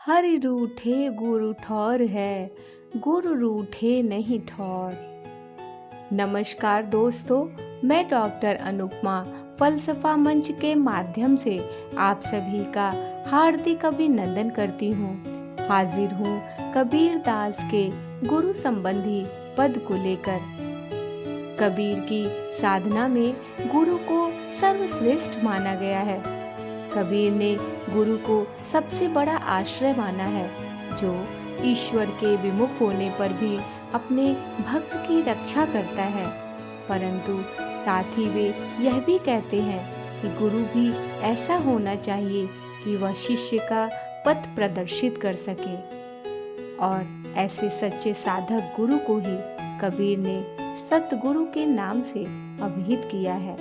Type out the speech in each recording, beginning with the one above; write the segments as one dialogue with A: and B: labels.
A: हरि रूठे गुरु ठौर है, गुरु रूठे नहीं ठौर। नमस्कार दोस्तों, मैं डॉक्टर अनुपमा फलसफा मंच के माध्यम से आप सभी का हार्दिक अभिनंदन करती हूँ। हाजिर हूँ कबीर दास के गुरु संबंधी पद को लेकर। कबीर की साधना में गुरु को सर्वश्रेष्ठ माना गया है। कबीर ने गुरु को सबसे बड़ा आश्रय माना है, जो ईश्वर के विमुख होने पर भी अपने भक्त की रक्षा करता है। परंतु साथ ही वे यह भी कहते हैं कि गुरु भी ऐसा होना चाहिए कि वह शिष्य का पथ प्रदर्शित कर सके, और ऐसे सच्चे साधक गुरु को ही कबीर ने सतगुरु के नाम से अभिहित किया है।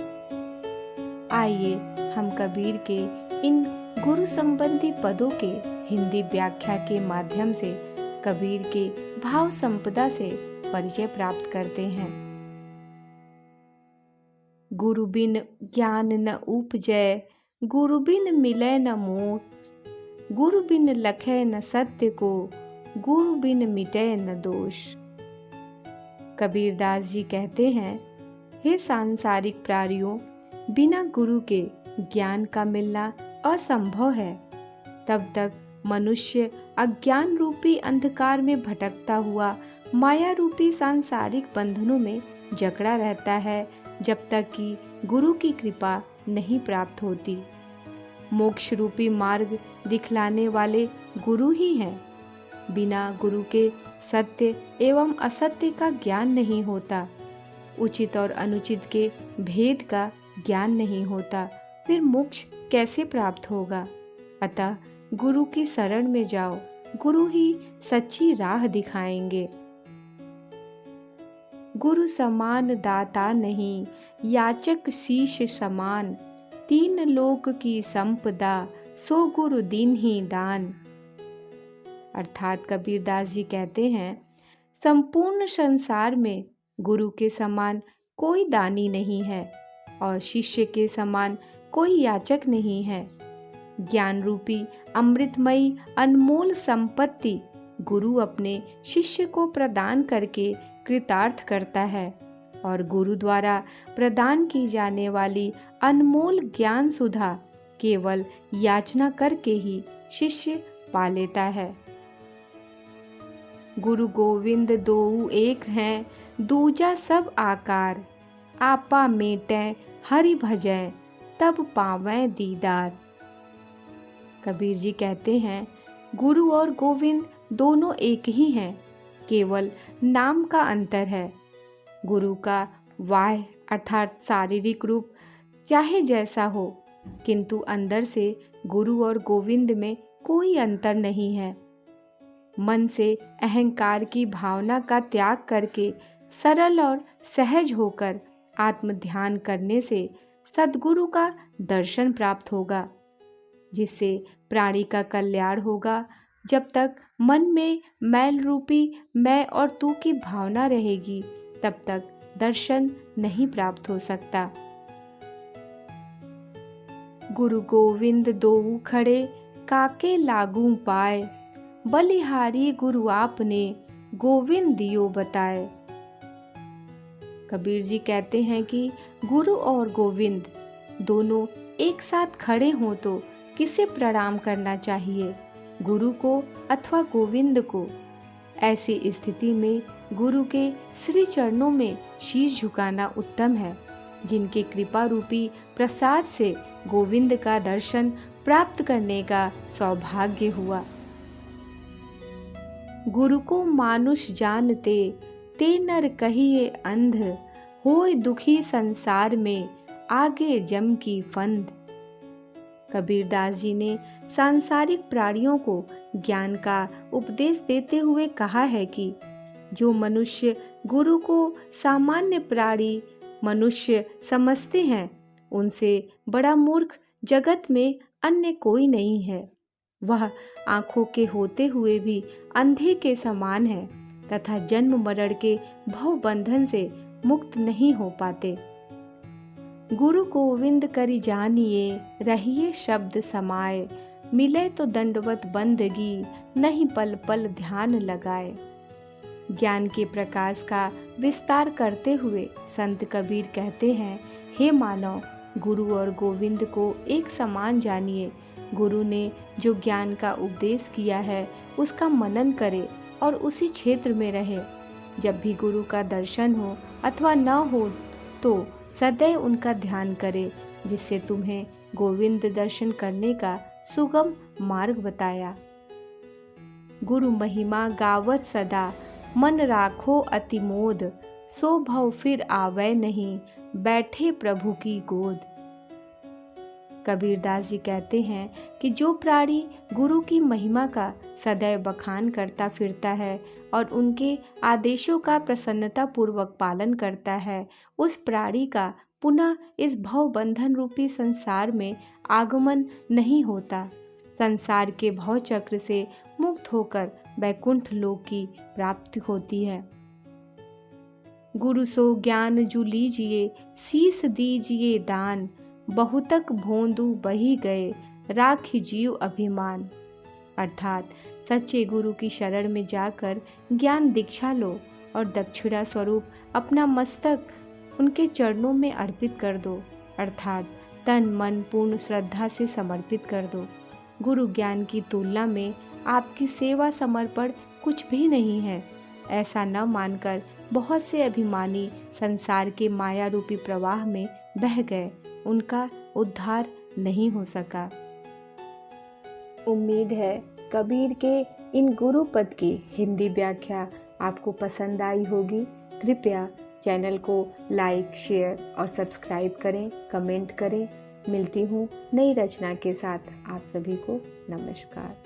A: आइए हम कबीर के इन गुरु संबंधी पदों के हिंदी व्याख्या के माध्यम से कबीर के भाव संपदा से परिचय प्राप्त करते हैं। गुरु बिन ज्ञान न उपजै, गुरु बिन मिलै न मोक्ष, गुरु बिन लखै न सत्य को, गुरु बिन मिटै न दोष। कबीर दास जी कहते हैं, हे सांसारिक प्राणियों, बिना गुरु के ज्ञान का मिलना असंभव है। तब तक मनुष्य अज्ञान रूपी अंधकार में भटकता हुआ माया रूपी सांसारिक बंधनों में जकड़ा रहता है, जब तक कि गुरु की कृपा नहीं प्राप्त होती। मोक्ष रूपी मार्ग दिखलाने वाले गुरु ही हैं। बिना गुरु के सत्य एवं असत्य का ज्ञान नहीं होता, उचित और अनुचित के भेद का ज्ञान नहीं होता, फिर मोक्ष कैसे प्राप्त होगा। अतः गुरु की शरण में जाओ, गुरु ही सच्ची राह दिखाएंगे। गुरु समान दाता नहीं, याचक शीश समान, तीन लोक की संपदा, सो गुरु दीन ही दान। अर्थात कबीर दास जी कहते हैं, संपूर्ण संसार में गुरु के समान कोई दानी नहीं है और शिष्य के समान कोई याचक नहीं है। ज्ञान रूपी अमृतमयी अनमोल संपत्ति गुरु अपने शिष्य को प्रदान करके कृतार्थ करता है, और गुरु द्वारा प्रदान की जाने वाली अनमोल ज्ञान सुधा केवल याचना करके ही शिष्य पा लेता है। गुरु गोविंद दोऊ एक हैं, दूजा सब आकार, आपा मेटै हरि भजै, तब पावैं दीदार। कबीर जी कहते हैं, गुरु और गोविंद दोनों एक ही हैं, केवल नाम का अंतर है। गुरु का वाह्य अर्थात शारीरिक रूप चाहे जैसा हो, किंतु अंदर से गुरु और गोविंद में कोई अंतर नहीं है। मन से अहंकार की भावना का त्याग करके सरल और सहज होकर आत्म ध्यान करने से सद्गुरु का दर्शन प्राप्त होगा, जिससे प्राणी का कल्याण होगा। जब तक मन में मैल रूपी मैं और तू की भावना रहेगी, तब तक दर्शन नहीं प्राप्त हो सकता। गुरु गोविंद दोऊ खड़े, काके लागू पाए, बलिहारी गुरु आपने, गोविंद दियो बताए। कबीर जी कहते हैं कि गुरु और गोविंद दोनों एक साथ खड़े हों तो किसे प्रणाम करना चाहिए, गुरु को अथवा गोविंद को। ऐसी स्थिति में गुरु के श्री चरणों में शीश झुकाना उत्तम है, जिनके कृपा रूपी प्रसाद से गोविंद का दर्शन प्राप्त करने का सौभाग्य हुआ। गुरु को मानुष जानते, ते नर कहिए अंध, होय दुखी संसार में, आगे जम की फंद। कबीर दास जी ने सांसारिक प्राणियों को ज्ञान का उपदेश देते हुए कहा है कि जो मनुष्य गुरु को सामान्य प्राणी मनुष्य समझते हैं, उनसे बड़ा मूर्ख जगत में अन्य कोई नहीं है। वह आँखों के होते हुए भी अंधे के समान है तथा जन्म मरण के भव बंधन से मुक्त नहीं हो पाते। गुरु गोविंद करि जानिए, रहिए शब्द समाए, मिले तो दंडवत बंदगी, नहीं पल पल ध्यान लगाए। ज्ञान के प्रकाश का विस्तार करते हुए संत कबीर कहते हैं, हे मानव, गुरु और गोविंद को एक समान जानिए। गुरु ने जो ज्ञान का उपदेश किया है उसका मनन करे और उसी क्षेत्र में रहे। जब भी गुरु का दर्शन हो अथवा न हो तो सदैव उनका ध्यान करे, जिससे तुम्हें गोविंद दर्शन करने का सुगम मार्ग बताया। गुरु महिमा गावत सदा, मन राखो अति मोद, सो भव फिर आवे नहीं, बैठे प्रभु की गोद। कबीरदास जी कहते हैं कि जो प्राणी गुरु की महिमा का सदैव बखान करता फिरता है और उनके आदेशों का प्रसन्नता पूर्वक पालन करता है, उस प्राणी का पुनः इस भव बंधन रूपी संसार में आगमन नहीं होता। संसार के भव चक्र से मुक्त होकर वैकुंठ लोक की प्राप्ति होती है। गुरु सो ज्ञान जु लीजिए, शीस दीजिए दान, बहुतक भोंदू बही गए, राखी जीव अभिमान। अर्थात सच्चे गुरु की शरण में जाकर ज्ञान दीक्षा लो और दक्षिणा स्वरूप अपना मस्तक उनके चरणों में अर्पित कर दो, अर्थात तन मन पूर्ण श्रद्धा से समर्पित कर दो। गुरु ज्ञान की तुलना में आपकी सेवा समर्पण कुछ भी नहीं है। ऐसा न मानकर बहुत से अभिमानी संसार के माया रूपी प्रवाह में बह गए, उनका उद्धार नहीं हो सका। उम्मीद है कबीर के इन गुरु पद की हिंदी व्याख्या आपको पसंद आई होगी। कृपया चैनल को लाइक, शेयर और सब्सक्राइब करें, कमेंट करें। मिलती हूँ नई रचना के साथ। आप सभी को नमस्कार।